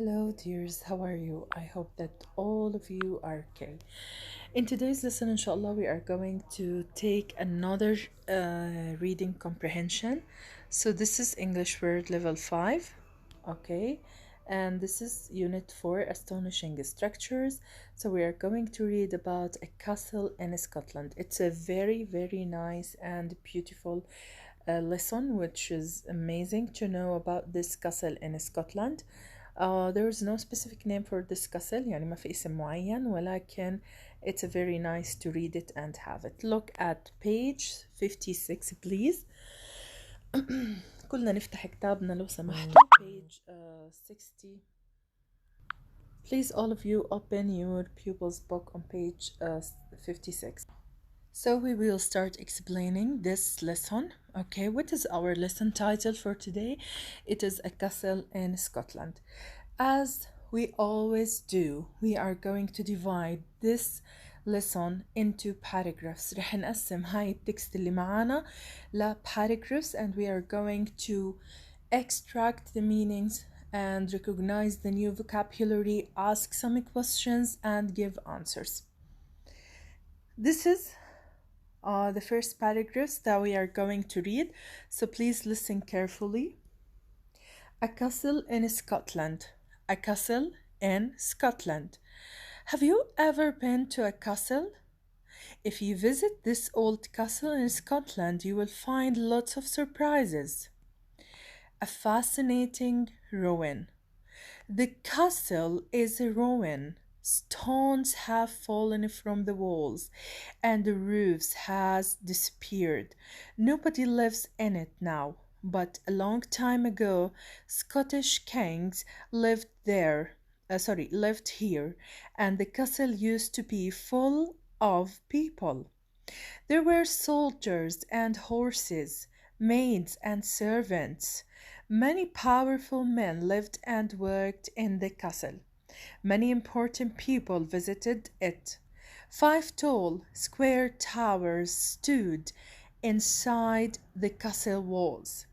Hello, dears. How are you? I hope that all of you are okay. In today's lesson, inshallah, we are going to take another reading comprehension. So, this is English Word Level 5, okay? And this is Unit 4 Astonishing Structures. So, we are going to read about a castle in Scotland. It's a very, very nice and beautiful lesson, which is amazing to know about this castle in Scotland. There is no specific name for this castle يعني ما في اسم معين ولكن it's very nice to read it and have it. Look at page 56 please. كلنا نفتح كتابنا لو سمحتوا. Page 60. Please all of you open your pupils book on page 56. So we will start explaining this lesson. Okay, what is our lesson title for today? It is a castle in Scotland. As we always do, we are going to divide this lesson into paragraphs. رح نقسم هاي التكست اللي معانا ل paragraphs and we are going to extract the meanings and recognize the new vocabulary, ask some questions and give answers. This is the first paragraphs that we are going to read, so please listen carefully. A castle in Scotland. A castle in Scotland. Have you ever been to a castle? If you visit this old castle in Scotland, you will find lots of surprises. A fascinating ruin. The castle is a ruin. Stones have fallen from the walls and the roofs has disappeared. Nobody lives in it now, but a long time ago Scottish kings lived here, and the castle used to be full of people. There were soldiers and horses, maids and servants. Many powerful men lived and worked in the castle. Many important people visited it. 5 tall, square towers stood inside the castle walls.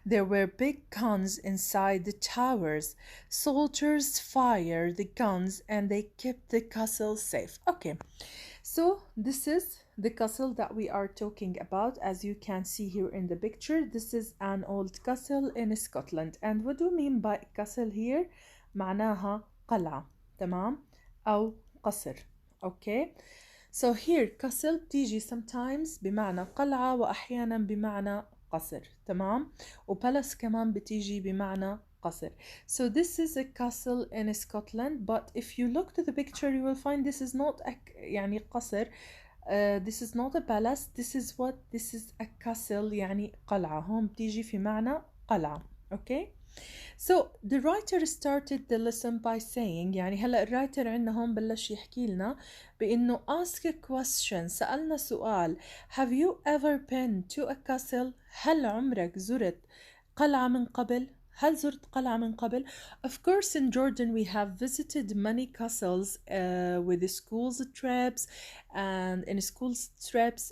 There were big guns inside the towers. Soldiers fired the guns and they kept the castle safe. Okay, so this is the castle that we are talking about. As you can see here in the picture, this is an old castle in Scotland. And what do we mean by castle here? معناها قلعة، تمام؟ أو قصر. Okay, so here castle بتيجي sometimes بمعنى قلعة وأحيانا بمعنى قصر، تمام؟ وبالس كمان بتيجي بمعنى قصر. So this is a castle in Scotland, but if you look to the picture you will find this is not a يعني قصر. This is not a palace. This is a castle يعني قلعة. هون بتيجي في معنى قلعة. Okay, so the writer started the lesson by saying يعني هلا الرايتر عندنا هون بلش يحكي لنا بانه ask a question. سألنا سؤال. Have you ever been to a castle? هل عمرك زرت قلعة من قبل؟ هل زرت قلعة من قبل؟ Of course in Jordan we have visited many castles with the schools trips and in schools trips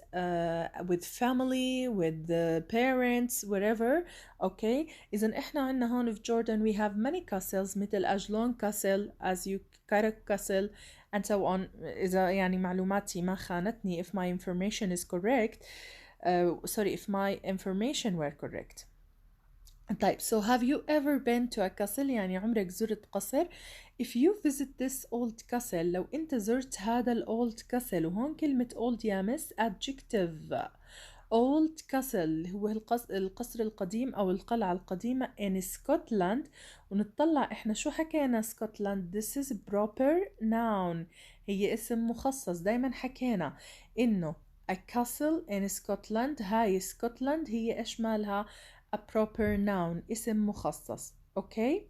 with family, with the parents, wherever. Okay, إذن إحنا عنا هون في Jordan we have many castles مثل أجلون castle, as you Carrick castle and so on. إذا يعني معلوماتي ما خانتني, if my information is correct, if my information were correct. طيب, so have you ever been to a castle يعني عمرك زرت قصر? If you visit this old castle, لو انت زرت هذا old castle, وهون كلمة old يا مس adjective. old castle هو القصر القديم أو القلعة القديمة in Scotland. ونطلع إحنا شو حكينا Scotland. This is proper noun, هي اسم مخصص. دايما حكينا إنه a castle in Scotland, هاي Scotland هي إيش مالها؟ a proper noun, اسم مخصص. Okay,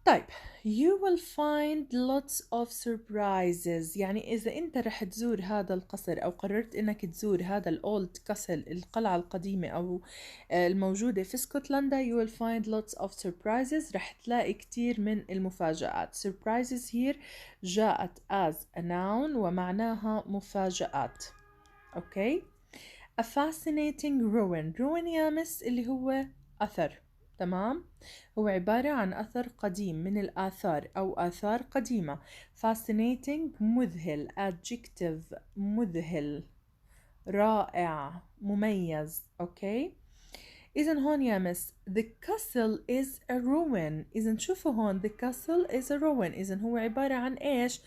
طيب, you will find lots of surprises. يعني إذا أنت رح تزور هذا القصر أو قررت إنك تزور هذا الأولد كاسل, القلعة القديمة أو الموجودة في اسكتلندا, you will find lots of surprises. رح تلاقي كتير من المفاجآت. surprises here جاءت as a noun ومعناها مفاجآت. Okay, a fascinating ruin. ruin يا مس اللي هو أثر. تمام. هو عبارة عن أثر قديم من الآثار أو آثار قديمة. fascinating مذهل، adjective مذهل، رائع، مميز. أوكي. إذن هون يا مس the castle is a ruin. إذن شوفوا هون the castle is a ruin. إذن هو عبارة عن إيش؟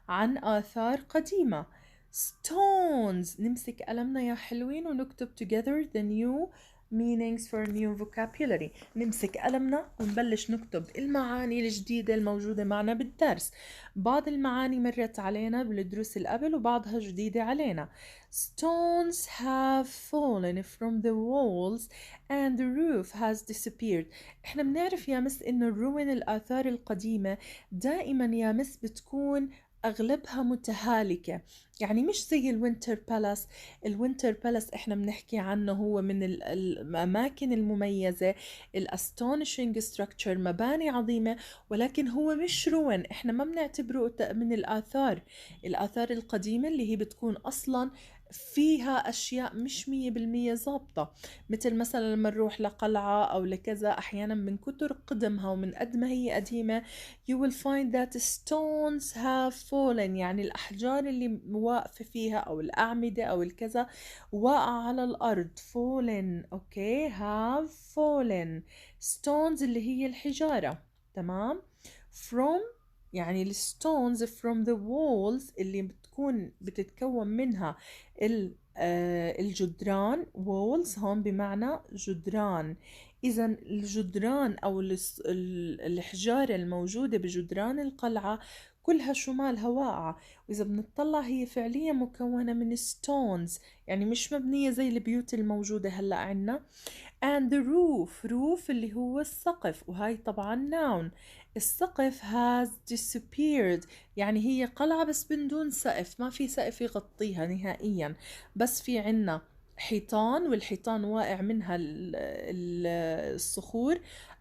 عن آثار قديمة. stones، نمسك قلمنا يا حلوين ونكتب together the new meanings for new vocabulary. نمسك قلمنا ونبلش نكتب المعاني الجديدة الموجودة معنا بالدرس. بعض المعاني مرت علينا بالدروس اللي قبل وبعضها جديدة علينا. stones have fallen from the walls and the roof has disappeared. احنا بنعرف يا مس انه الروين الآثار القديمة دائما يا مس بتكون أغلبها متهالكة، يعني مش زي الوينتر بالاس. الوينتر بالاس احنا بنحكي عنه هو من الأماكن المميزة، الأستونيشنج ستراكتشر، مباني عظيمة، ولكن هو مش روين. احنا ما بنعتبره من الآثار القديمة اللي هي بتكون أصلا فيها أشياء مش 100% ظابطة، مثل مثلا لما نروح لقلعة أو لكذا أحيانا من كتر قدمها ومن قد ما هي قديمة you will find that stones have fallen، يعني الأحجار اللي واقفة فيها أو الأعمدة أو الكذا واقعة على الأرض. fallen أوكي have fallen. stones اللي هي الحجارة. تمام. from يعني الستونز from the walls اللي بتتكون منها الجدران. walls هون بمعنى جدران. إذا الجدران أو الحجارة الموجودة بجدران القلعة كلها شمالها واقعة، وإذا بنطلع هي فعليا مكونة من stones، يعني مش مبنية زي البيوت الموجودة هلأ عنا. and the roof اللي هو السقف، وهاي طبعا noun. السقف has disappeared، يعني هي قلعة بس من دون سقف، ما في سقف يغطيها نهائيا، بس في عنا حيطان، والحيطان واقع منها الصخور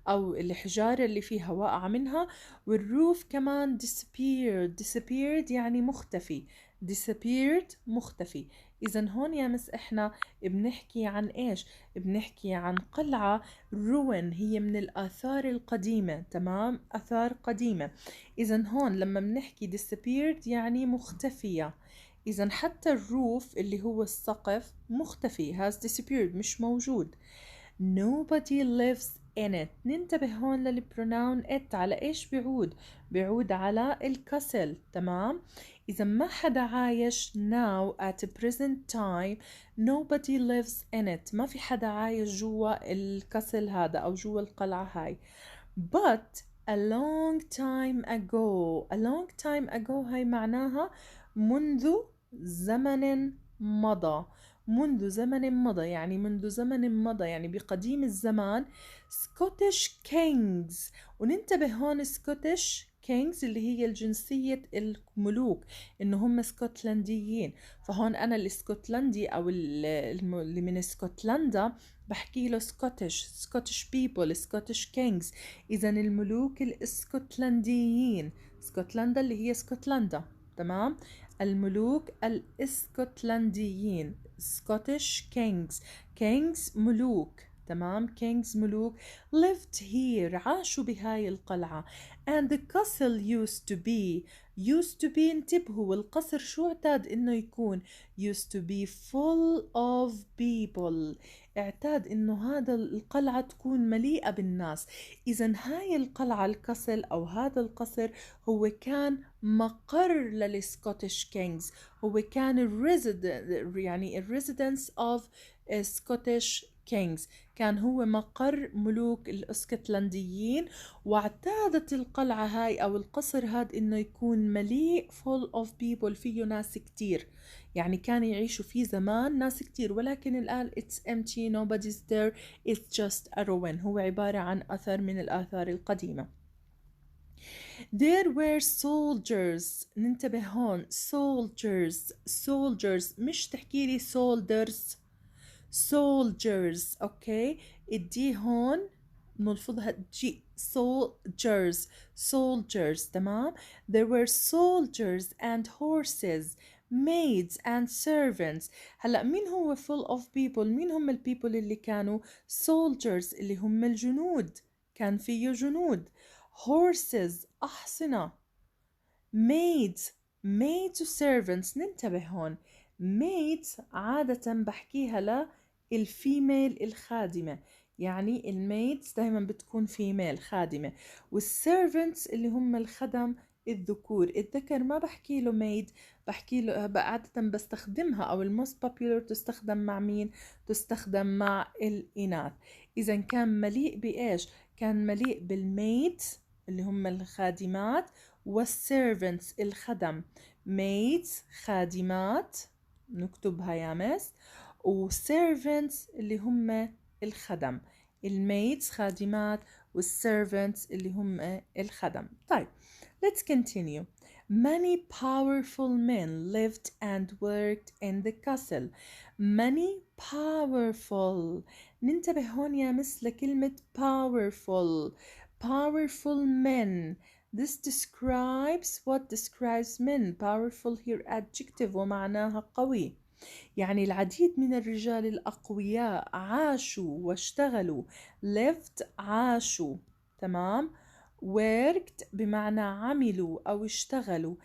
أو الحجارة اللي فيها واقعة منها. والروف كمان disappeared يعني مختفي. disappeared مختفي. إذا هون يا مس إحنا بنحكي عن إيش؟ بنحكي عن قلعة روين، هي من الآثار القديمة. تمام، آثار قديمة. إذا هون لما بنحكي disappeared يعني مختفية. إذا حتى الروف اللي هو السقف مختفي has disappeared مش موجود. nobody lives in it. ننتبه هون للبروناون it على إيش بيعود؟ بيعود على الكسل. تمام. إذا ما حدا عايش now at present time nobody lives in it، ما في حدا عايش جوا الكسل هذا أو جوا القلعة هاي. but a long time ago هاي معناها منذ زمن مضى. منذ زمن مضى يعني منذ زمن مضى يعني بقديم الزمان. Scottish kings، وننتبه هون Scottish kings اللي هي الجنسية الملوك، إنه هم اسكتلنديين. فهون أنا الاسكتلندي أو اللي من اسكتلندا بحكي له Scottish people Scottish kings. إذا الملوك الاسكتلنديين، اسكتلندا اللي هي اسكتلندا. تمام. الملوك الاسكتلنديين Scottish kings ملوك. تمام. kings ملوك lived here عاشوا بهاي القلعة. and the castle used to be انتبهوا، القصر شو اعتاد انه يكون؟ used to be full of people، اعتاد انه هذا القلعة تكون مليئة بالناس. اذا هاي القلعة الكاسل او هذا القصر هو كان مقر للسكوتش كينجز، هو كان يعني الريزيدنس اوف سكوتش كينجز، كان هو مقر ملوك الاسكتلنديين. واعتادت القلعة هاي او القصر هاد انه يكون مليء full of people، فيه ناس كتير، يعني كان يعيشوا فيه زمان ناس كتير، ولكن الآن it's empty nobody's there it's just a ruin، هو عبارة عن أثر من الآثار القديمة. There were soldiers، ننتبه هون soldiers مش تحكي لي soldiers اوكي. الدي هون نلفظها جي soldiers. تمام. there were soldiers and horses maids and servants. هلأ مين هو full of people؟ مين هم البيبل اللي كانوا soldiers اللي هم الجنود؟ كان فيه جنود. horses أحصنة. maids و servants. ننتبه هون، maids عادة بحكيها للفيميل الخادمة، يعني الميدز دايما بتكون فيميل خادمة، والسيرفنتس اللي هم الخدم الذكور. الذكر ما بحكي له maid، بحكي له عادة بستخدمها، أو الموست popular تستخدم مع مين؟ تستخدم مع الإناث. إذا كان مليء بإيش؟ كان مليء بالميدز اللي هم الخادمات، والسيرفنتس الخدم. maids خادمات، نكتبها يا مس، وسيرفنتس اللي هم الخدم. الميدز خادمات، والسيرفنتس اللي هم الخدم. طيب let's continue. Many powerful men lived and worked in the castle. Many powerful. ننتبه هون يا مس لكلمة powerful. powerful men. This describes what describes men. Powerful here adjective ومعناها قوي. يعني العديد من الرجال الأقوياء عاشوا واشتغلوا. lived عاشوا، تمام. worked بمعنى عملوا أو اشتغلوا.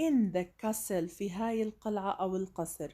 in the castle في هاي القلعة أو القصر.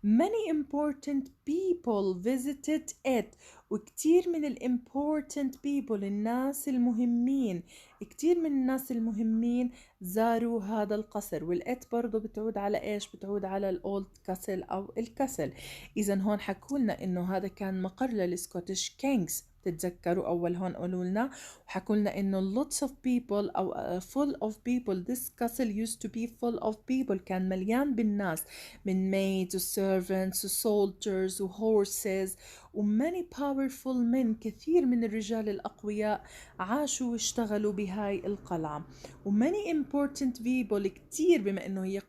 many important people visited it. وكتير من important people الناس المهمين، كتير من الناس المهمين زاروا هذا القصر. والإت برضو بتعود على إيش؟ بتعود على الأولد كاسل أو الكسل. إذا هون حكولنا إنه هذا كان مقر للسكوتش كينجز، تتذكروا أول هون قالوا لنا وحكوا لنا إنه lots of people أو full of people. this castle used to be full of people. كان مليان بالناس، من maids و servants و soldiers و horses و many powerful men. كثير من الرجال الأقوياء عاشوا واشتغلوا بهاي القلعة. و many important people كتير، بما إنه هي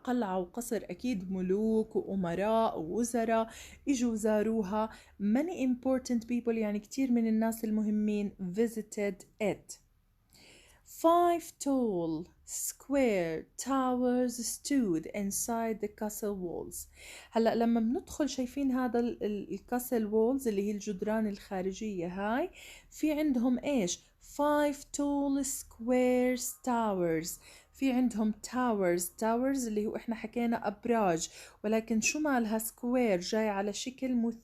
قلعة وقصر أكيد ملوك وأمراء ووزراء إجوا زاروها. many important people يعني كتير من الناس المهمين visited it. 5 tall square towers stood inside the castle walls. هلأ لما بندخل شايفين هذا الكاسل وولز اللي هي الجدران الخارجية هاي، في عندهم إيش؟ 5 tall square towers. في عندهم towers اللي هو إحنا حكينا أبراج، ولكن شو مالها square؟ جاي على شكل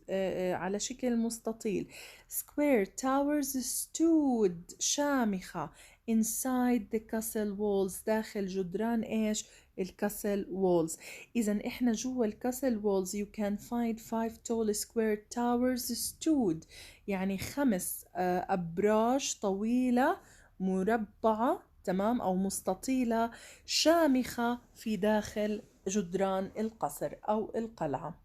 على شكل مستطيل. square towers stood شامخة inside the castle walls داخل جدران إيش؟ الكاسل وولز. إذا إحنا جوا الكاسل وولز you can find 5 tall square towers stood، يعني 5 أبراج طويلة مربعة، تمام، أو مستطيلة شامخة في داخل جدران القصر أو القلعة.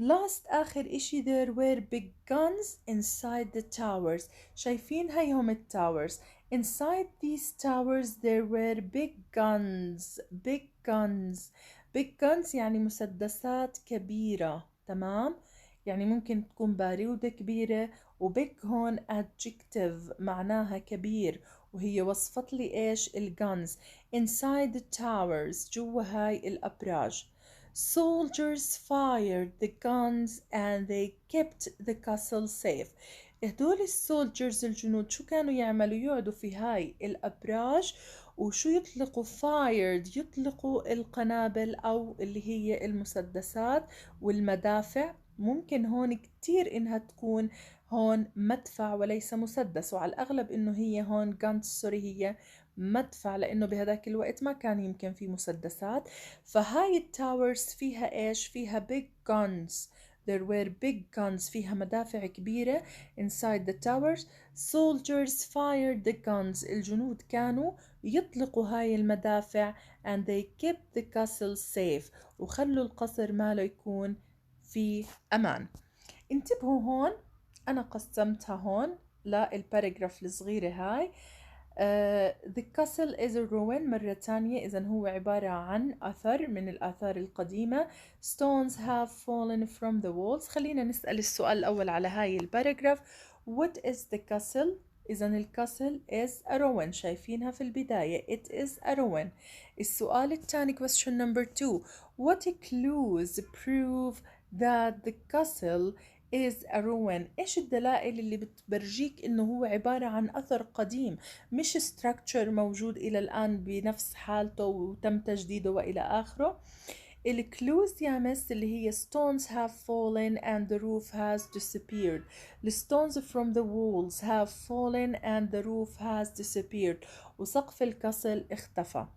last آخر إشي there were big guns inside the towers. شايفين هيهم التاورز. inside these towers there were big guns. big guns يعني مسدسات كبيرة، تمام. يعني ممكن تكون بارودة كبيرة، وبيج هون adjective معناها كبير، وهي وصفت لي إيش؟ الجانز. inside the towers جوا هاي الأبراج. soldiers fired the guns and they kept the castle safe. هدول السولجرز الجنود شو كانوا يعملوا؟ يقعدوا في هاي الأبراج وشو يطلقوا؟ fired يطلقوا القنابل أو اللي هي المسدسات والمدافع. ممكن هون كتير إنها تكون هون مدفع وليس مسدس، وعلى الأغلب إنه هي هون guns، سوري، هي مدفع، لأنه بهذاك الوقت ما كان يمكن في مسدسات. فهاي التاورز فيها إيش؟ فيها big guns. there were big guns، فيها مدافع كبيرة. inside the towers soldiers fired the guns، الجنود كانوا يطلقوا هاي المدافع. and they kept the castle safe، وخلوا القصر ماله يكون في أمان. انتبهوا هون، أنا قسمتها هون للباراجراف الصغيرة هاي. The castle is a ruin مرة تانية، إذن هو عبارة عن أثر من الآثار القديمة. Stones have fallen from the walls. خلينا نسأل السؤال الأول على هاي الباراجراف. What is the castle؟ إذن الكاسل is a ruin، شايفينها في البداية it is a ruin. السؤال الثاني question number 2. What clues prove that the castle is a ruin. إيش الدلائل اللي بتبرجيك إنه هو عبارة عن أثر قديم، مش structure موجود إلى الآن بنفس حالته وتم تجديده وإلى آخره. الكلوز يا مس اللي هي stones have fallen and the roof has disappeared. The stones from the walls have fallen and the roof has disappeared. وسقف الكسل اختفى.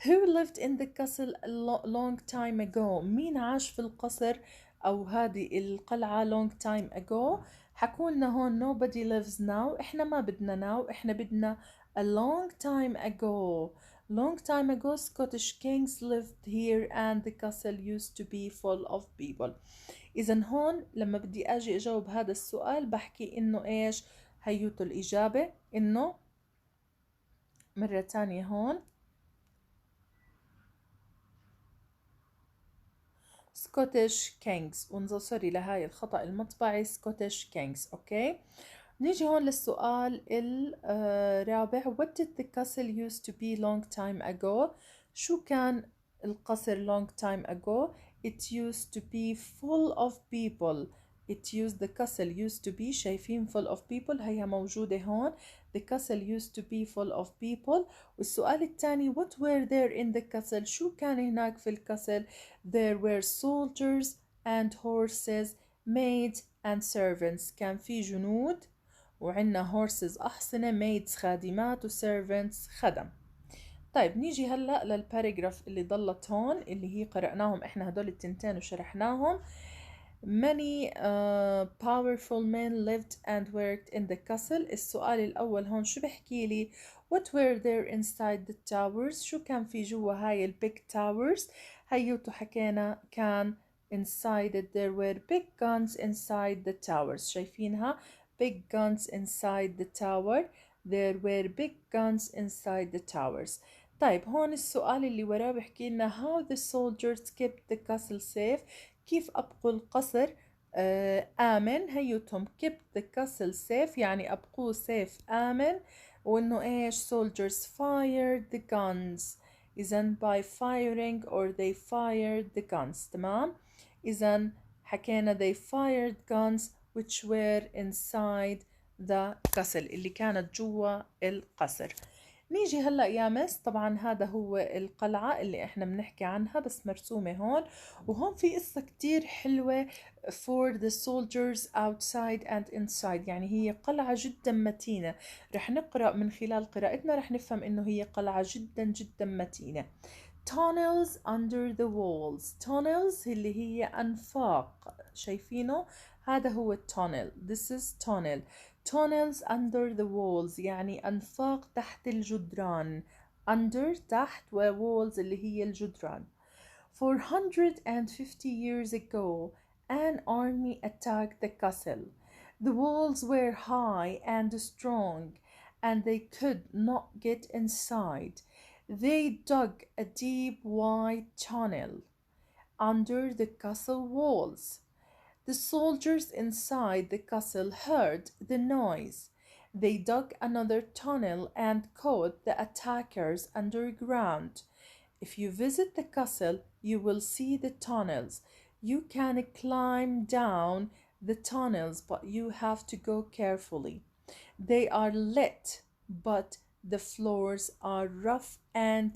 Who lived in the castle a long time ago؟ مين عاش في القصر أو هذه القلعة long time ago؟ حكولنا هون nobody lives now. إحنا ما بدنا now، إحنا بدنا a long time ago. Long time ago Scottish kings lived here and the castle used to be full of people. إذا هون لما بدي أجي أجاوب هذا السؤال بحكي إنه إيش؟ هيوتو الإجابة إنه مرة تانية هون Scottish Kings. ونظر سوري لهاي الخطأ المطبعي Scottish Kings. أوكي، نيجي هون للسؤال الرابع. What did the castle used to be long time ago؟ شو كان القصر long time ago؟ It used to be full of people. The castle used to be، شايفين full of people هي موجودة هون. The castle used to be full of people. والسؤال الثاني what were there in the castle؟ شو كان هناك في الكاسل؟ There were soldiers and horses, maids and servants. كان في جنود وعندنا horses أحصنة، maids خادمات، و servants خدم. طيب نيجي هلأ للباراجراف اللي ضلت هون اللي هي قرأناهم إحنا هدول التنتين وشرحناهم. Many powerful men lived and worked in the castle. السؤال الأول هون شو بحكي لي؟ What were there inside the towers؟ شو كان في جوا هاي big towers؟ هيوتو حكينا كان inside it there were big guns inside the towers. شايفينها big guns inside the tower. There were big guns inside the towers. طيب هون السؤال اللي وراه بحكي لنا how the soldiers kept the castle safe. كيف أبقوا القصر آمن؟ هيوتهم kept the castle safe يعني أبقوه safe آمن. وإنه إيش؟ soldiers fired the guns. إذن by firing or they fired the guns. تمام؟ إذن حكينا they fired guns which were inside the castle اللي كانت جوا القصر. نيجي هلأ يا مس، طبعا هذا هو القلعة اللي احنا بنحكي عنها بس مرسومة هون. وهون في قصة كتير حلوة for the soldiers outside and inside. يعني هي قلعة جدا متينة. رح نقرأ من خلال قراءتنا رح نفهم انه هي قلعة جدا جدا متينة. tunnels under the walls. tunnels اللي هي أنفاق، شايفينه؟ هذا هو tunnel. this is tunnel. tunnels under the walls يعني أنفاق تحت الجدران. under تحت، و walls اللي هي الجدران. 450 years ago an army attacked the castle. The walls were high and strong and they could not get inside. They dug a deep wide tunnel under the castle walls. The soldiers inside the castle heard the noise. They dug another tunnel and caught the attackers underground. If you visit the castle, you will see the tunnels. You can climb down the tunnels, but you have to go carefully. They are lit, but the floors are rough and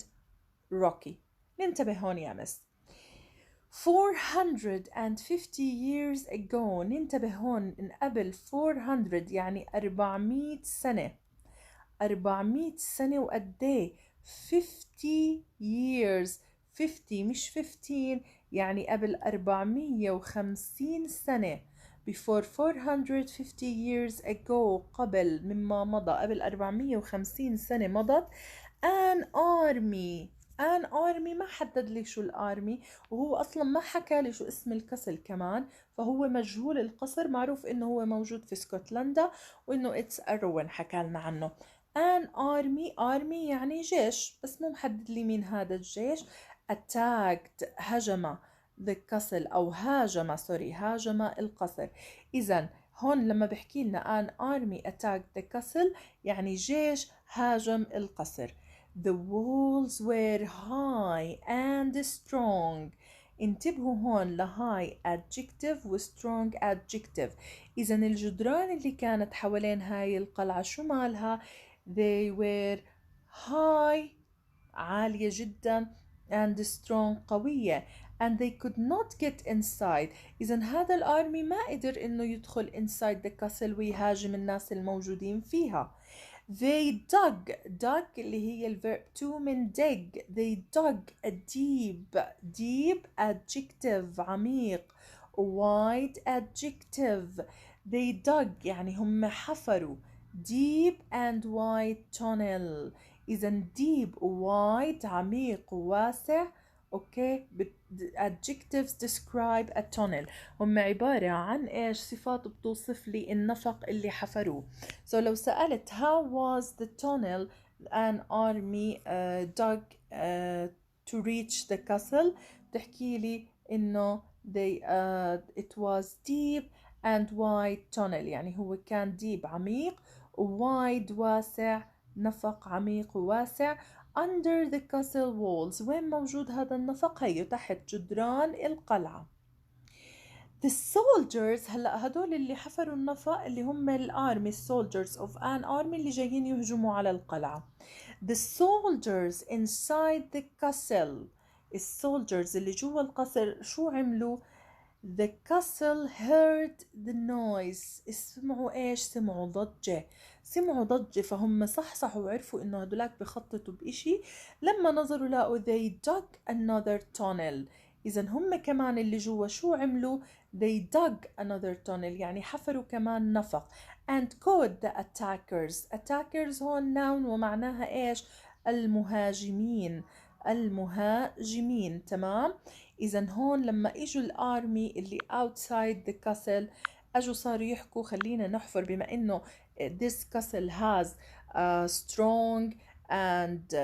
rocky. ننتبه هون يا مس. 450 years ago. ننتبه هون إن قبل 400 يعني 400 سنة. 400 سنة وقديه 50 years. 50 مش 15 يعني قبل 450 سنة. before 450 years ago قبل مما مضى، قبل 450 سنة مضت. an army ما حدد لي شو الارمي، وهو اصلا ما حكى لي شو اسم الكسل كمان، فهو مجهول القصر. معروف انه هو موجود في اسكتلندا وانه اتس اروين حكى لنا عنه. an army يعني جيش، بس مو محدد لي مين هذا الجيش. attacked هجم the castle أو هاجم القصر. إذا هون لما بحكي لنا an army attacked the castle يعني جيش هاجم القصر. The walls were high and strong انتبهوا هون لهاي adjective و strong adjective. إذا الجدران اللي كانت حوالين هاي القلعة شو مالها؟ they were high عالية جدا and strong قوية and they could not get inside. إذا هذا الارمي ما قدر إنه يدخل inside the castle ويهاجم الناس الموجودين فيها. They dug اللي هي الverb to من dig. They dug a deep adjective عميق. wide adjective. They dug يعني هم حفروا deep and wide tunnel. إذا deep wide عميق وواسع. اوكي adjectives describe a tunnel. هم عبارة عن ايش؟ صفات بتوصف لي النفق اللي حفروه. So لو سألت how was the tunnel an army dug to reach the castle تحكي لي إنه it was deep and wide tunnel. يعني هو كان deep عميق wide واسع نفق عميق وواسع under the castle walls. وين موجود هذا النفق؟ هي تحت جدران القلعة. The soldiers هلا هدول اللي حفروا النفق اللي هم الارمي soldiers of an army اللي جايين يهجموا على القلعة. The soldiers inside the castle. السولجرز اللي جوا القصر شو عملوا؟ The castle heard the noise. سمعوا ايش؟ سمعوا ضجة. سمعوا ضجة فهم صحصحوا وعرفوا انه هدولاك بخططوا بإشي. لما نظروا لقوا they dug another tunnel. إذا هم كمان اللي جوا شو عملوا؟ they dug another tunnel يعني حفروا كمان نفق. and caught the attackers هون noun ومعناها ايش؟ المهاجمين. المهاجمين تمام. إذا هون لما إجوا الارمي اللي outside the castle أجوا صاروا يحكوا خلينا نحفر بما إنه this castle has strong and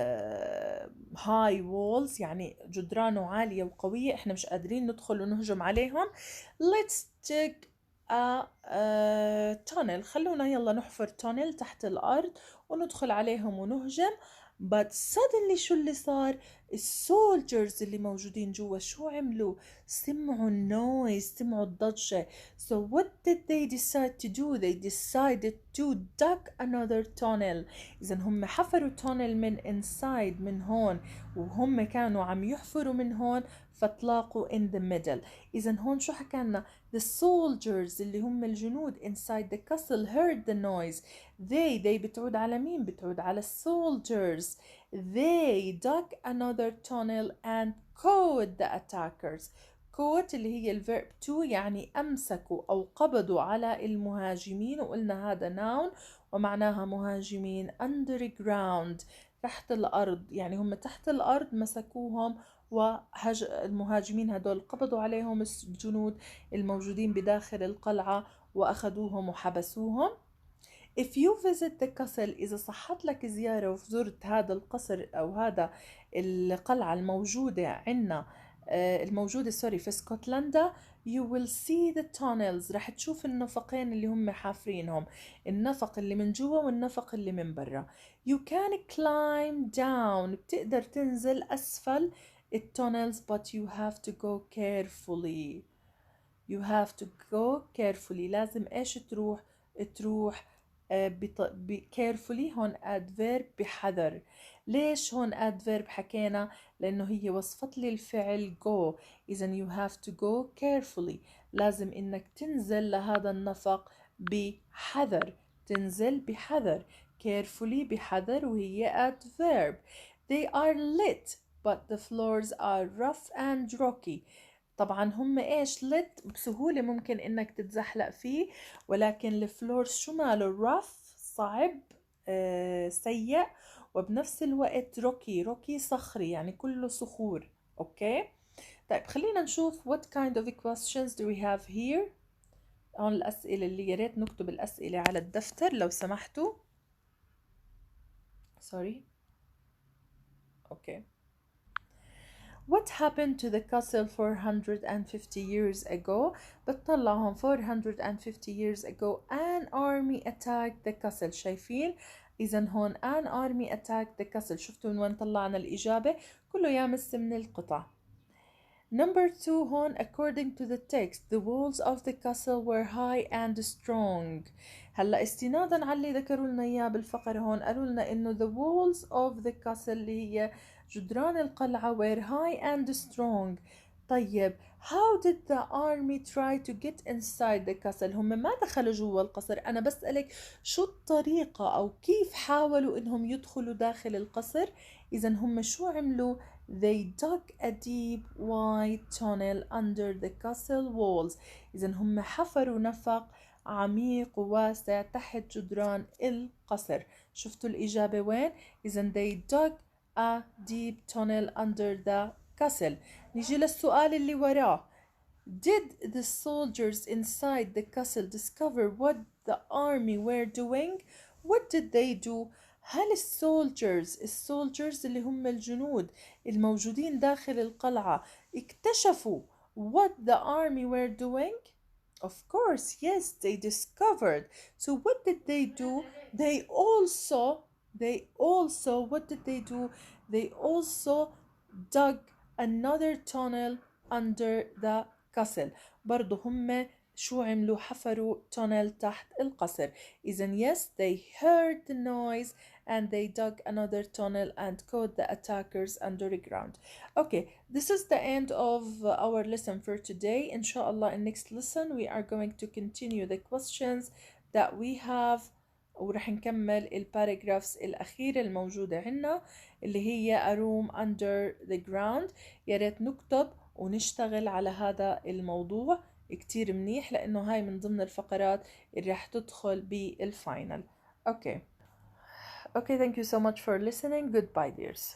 high walls يعني جدرانه عالية وقوية إحنا مش قادرين ندخل ونهجم عليهم. let's dig a tunnel. خلونا يلا نحفر tunnel تحت الأرض وندخل عليهم ونهجم. but suddenly شو اللي صار؟ السولجرز اللي موجودين جوا شو عملوا؟ سمعوا النويز سمعوا الضجة. so what did they decide to do? they decided to dug another tunnel. إذا هم حفروا tunnel من inside من هون وهم كانوا عم يحفروا من هون فتلاقوا in the middle. إذا هون شو حكينا؟ the soldiers اللي هم الجنود inside the castle heard the noise. they بتعود على مين؟ بتعود على soldiers. they dug another tunnel and caught the attackers. caught اللي هي الverb to يعني أمسكوا أو قبضوا على المهاجمين وقلنا هذا noun ومعناها مهاجمين underground تحت الأرض. يعني هم تحت الأرض مسكوهم المهاجمين هدول قبضوا عليهم الجنود الموجودين بداخل القلعة وأخذوهم وحبسوهم. If you visit the castle إذا صحت لك زيارة وزرت هذا القصر أو هذا القلعة الموجودة عنا الموجودة في اسكتلندا you will see the tunnels. رح تشوف النفقين اللي هم حافرينهم النفق اللي من جوا والنفق اللي من برا. you can climb down بتقدر تنزل أسفل التونلز but you have to go carefully. you have to go carefully لازم ايش تروح carefully. هون adverb بحذر. ليش هون adverb حكينا؟ لأنه هي وصفت لي الفعل go. إذن you have to go carefully لازم إنك تنزل لهذا النفق بحذر. تنزل بحذر carefully بحذر وهي adverb. they are lit but the floors are rough and rocky. طبعا هم ايش lit بسهولة ممكن انك تتزحلق فيه ولكن الفلورز شو ماله rough صعب سيء وبنفس الوقت روكي صخري يعني كله صخور. اوكي طيب خلينا نشوف what kind of questions do we have here. هون الأسئلة اللي يا ريت نكتب الأسئلة على الدفتر لو سمحتوا. sorry. اوكي What happened to the castle 450 years ago؟ بتطلع هون 450 years ago an army attacked the castle. شايفين؟ إذا هون an army attacked the castle. شفتوا من وين طلعنا الإجابة؟ كله يامس من القطع. Number two هون according to the text the walls of the castle were high and strong. هلا استنادا على اللي ذكروا لنا اياه بالفقرة هون قالوا لنا انه the walls of the castle اللي هي جدران القلعة were high and strong. طيب how did the army try to get inside the castle؟ هم ما دخلوا جوا القصر، أنا بسألك شو الطريقة أو كيف حاولوا إنهم يدخلوا داخل القصر. إذا هم شو عملوا؟ they dug a deep wide tunnel under the castle walls. إذا هم حفروا نفق عميق وواسع تحت جدران القصر. شفتوا الإجابة وين؟ إذا they dug a deep tunnel under the castle. نيجي للسؤال اللي وراه. Did the soldiers inside the castle discover what the army were doing? What did they do? هل السولجرز اللي هم الجنود الموجودين داخل القلعة اكتشفوا what the army were doing? Of course, yes, they discovered. So what did they do? What did they do? They also dug another tunnel under the castle. برضو هم شو عملوا؟ حفروا tunnel تحت القصر. إذن yes, they heard the noise and they dug another tunnel and caught the attackers underground. Okay, this is the end of our lesson for today. Inshallah, in next lesson we are going to continue the questions that we have ورح نكمل الباراجرافز الأخيرة الموجودة عنا اللي هي a room under the ground. يا ريت نكتب ونشتغل على هذا الموضوع كتير منيح لأنه هاي من ضمن الفقرات اللي رح تدخل بالفاينل. Okay, thank you so much for listening. Goodbye dears.